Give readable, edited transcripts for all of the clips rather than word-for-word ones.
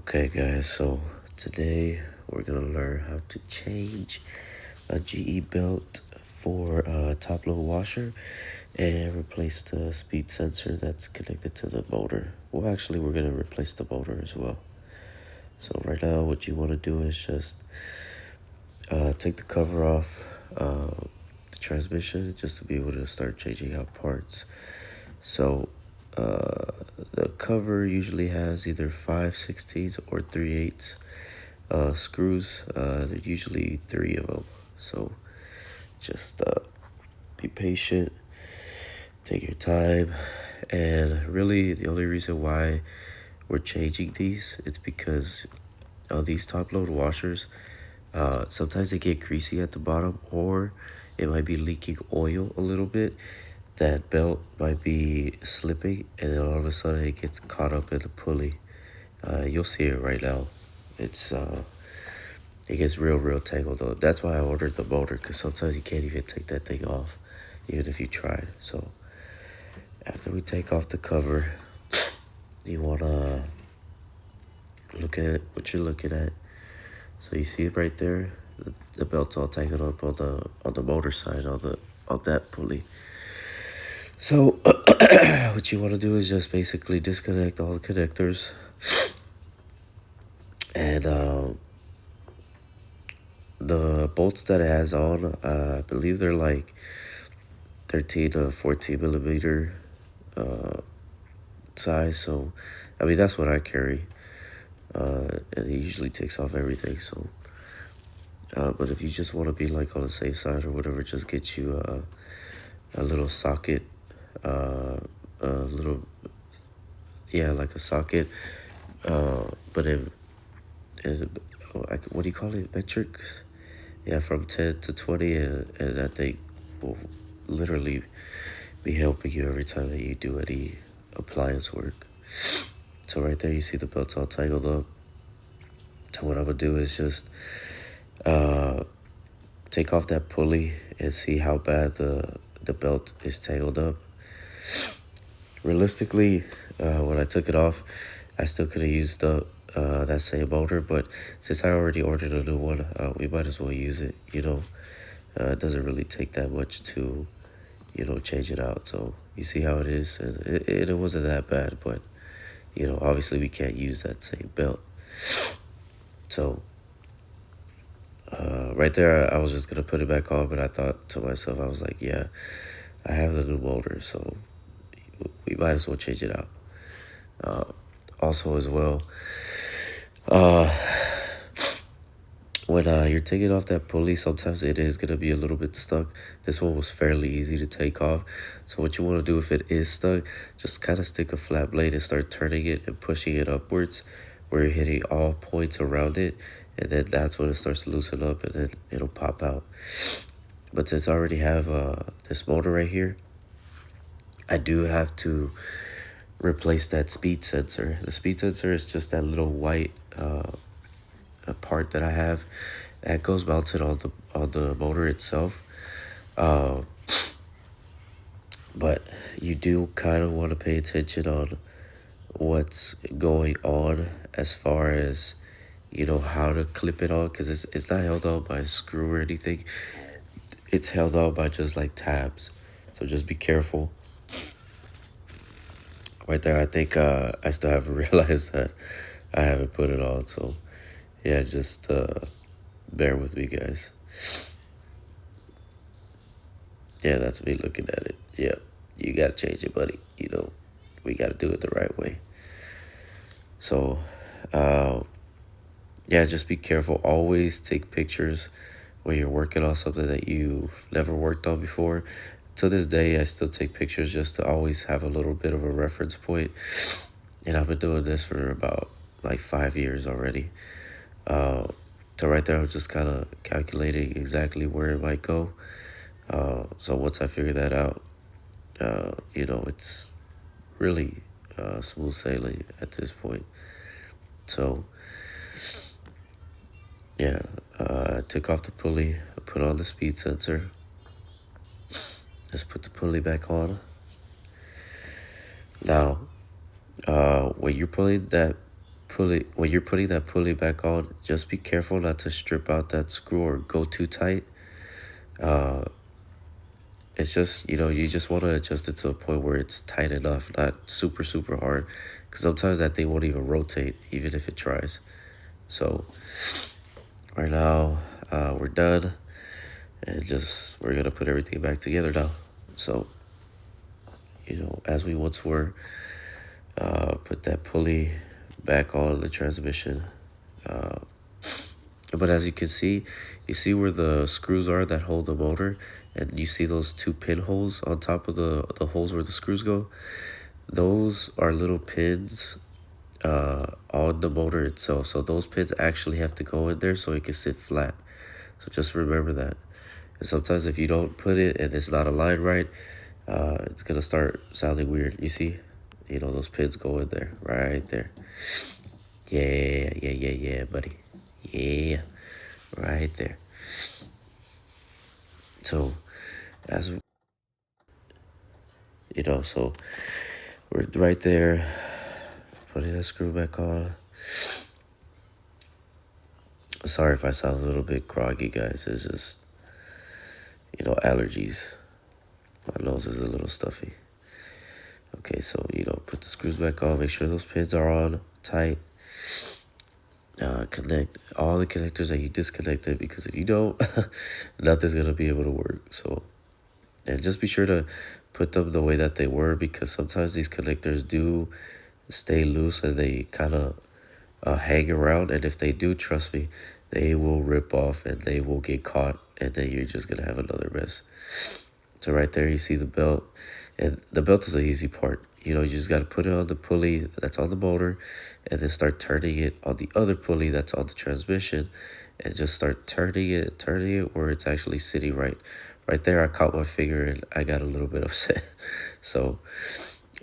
Okay guys, so today we're gonna learn how to change a GE belt for a top load washer and replace the speed sensor that's connected to the motor. Well, actually we're gonna replace the motor as well. So right now what you want to do is just take the cover off the transmission just to be able to start changing out parts. So the cover usually has either 5/16 or 3/8 screws. There's usually 3 of them. So just be patient, take your time, and really the only reason why we're changing these it's because these top load washers sometimes they get greasy at the bottom, or it might be leaking oil a little bit. That belt might be slipping, and then all of a sudden it gets caught up in the pulley. You'll see it right now. It gets real tangled up. That's why I ordered the motor, because sometimes you can't even take that thing off, even if you try. So after we take off the cover, you want to look at what you're looking at. So you see it right there. The belt's all tangled up on the motor side on that pulley. So what you want to do is just basically disconnect all the connectors, and the bolts that it has on, I believe they're like 13 to 14 millimeter size. So I mean that's what I carry, and it usually takes off everything. So but if you just want to be like on the safe side or whatever, just get you a little socket, a little, yeah, like a socket, but what do you call it, metrics? Yeah, from 10 to 20, and that thing will literally be helping you every time that you do any appliance work. So right there you see the belt's all tangled up. So what I'm gonna do is just take off that pulley and see how bad the belt is tangled up. Realistically, when I took it off, I still could have used that same motor, but since I already ordered a new one, we might as well use it. It doesn't really take that much to change it out. So you see how it is, and it wasn't that bad, but obviously we can't use that same belt. So right there I was just gonna put it back on, but I thought to myself, I was like, yeah, I have the new motor, so we might as well change it out. Also as well, when you're taking off that pulley, sometimes it is going to be a little bit stuck. This one was fairly easy to take off. So what you want to do if it is stuck, just kind of stick a flat blade and start turning it and pushing it upwards where you're hitting all points around it. And then that's when it starts to loosen up, and then it'll pop out. But since I already have this motor right here, I do have to replace that speed sensor. The speed sensor is just that little white a part that I have that goes mounted on the motor itself. But you do kind of want to pay attention on what's going on as far as how to clip it on, because it's not held on by a screw or anything. It's held on by just like tabs. So just be careful. Right there, I think I still haven't realized that I haven't put it on. So yeah, just bear with me, guys. Yeah, that's me looking at it. Yeah, you gotta change it, buddy. We gotta do it the right way. So yeah, just be careful. Always take pictures when you're working on something that you've never worked on before. To this day, I still take pictures just to always have a little bit of a reference point. And I've been doing this for about like 5 years already. So right there, I was just kind of calculating exactly where it might go. So once I figure that out, it's really smooth sailing at this point. So yeah, I took off the pulley, I put on the speed sensor. Let's put the pulley back on. Now, when you're pulling that pulley, when you're putting that pulley back on, just be careful not to strip out that screw or go too tight. It's just, you just want to adjust it to a point where it's tight enough, not super, super hard. Because sometimes that thing won't even rotate, even if it tries. So, right now, we're done. And we're going to put everything back together now. So, as we once were, put that pulley back on the transmission. But as you can see, you see where the screws are that hold the motor, and you see those two pinholes on top of the holes where the screws go. Those are little pins on the motor itself. So those pins actually have to go in there so it can sit flat. So just remember that. And sometimes if you don't put it and it's not aligned right, it's going to start sounding weird. You see? Those pins go in there, right there. Yeah, buddy. Yeah, right there. So, so we're right there, putting that screw back on. Sorry if I sound a little bit groggy, guys. It's just, allergies. My nose is a little stuffy. Okay, so, put the screws back on. Make sure those pins are on tight. Connect all the connectors that you disconnected, because if you don't, nothing's going to be able to work. So, and just be sure to put them the way that they were, because sometimes these connectors do stay loose and they kind of hang around. And if they do, trust me, they will rip off and they will get caught, and then you're just going to have another mess. So right there, you see the belt, and the belt is the easy part. You just got to put it on the pulley that's on the motor, and then start turning it on the other pulley that's on the transmission, and just start turning it where it's actually sitting right. Right there, I caught my finger and I got a little bit upset. So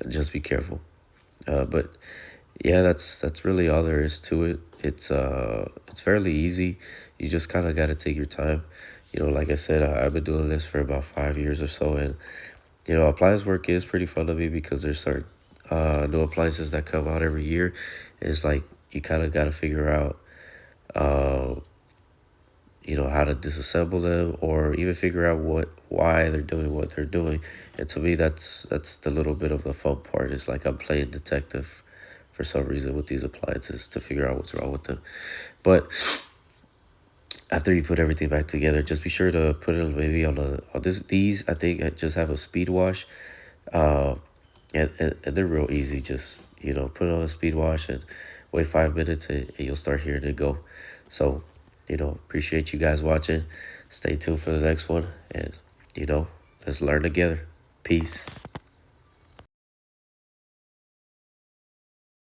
just be careful. But yeah, that's really all there is to it. It's fairly easy. You just kind of got to take your time. Like I said, I've been doing this for about 5 years or so, and appliance work is pretty fun to me, because there's certain new appliances that come out every year. It's like you kind of got to figure out, how to disassemble them, or even figure out why they're doing what they're doing. And to me, that's the little bit of the fun part. It's like I'm playing detective for some reason with these appliances, to figure out what's wrong with them. But after you put everything back together, just be sure to put it maybe on these. I think I just have a speed wash, and they're real easy. Just put it on a speed wash and wait 5 minutes, and you'll start hearing it go. So appreciate you guys watching. Stay tuned for the next one, and let's learn together. Peace.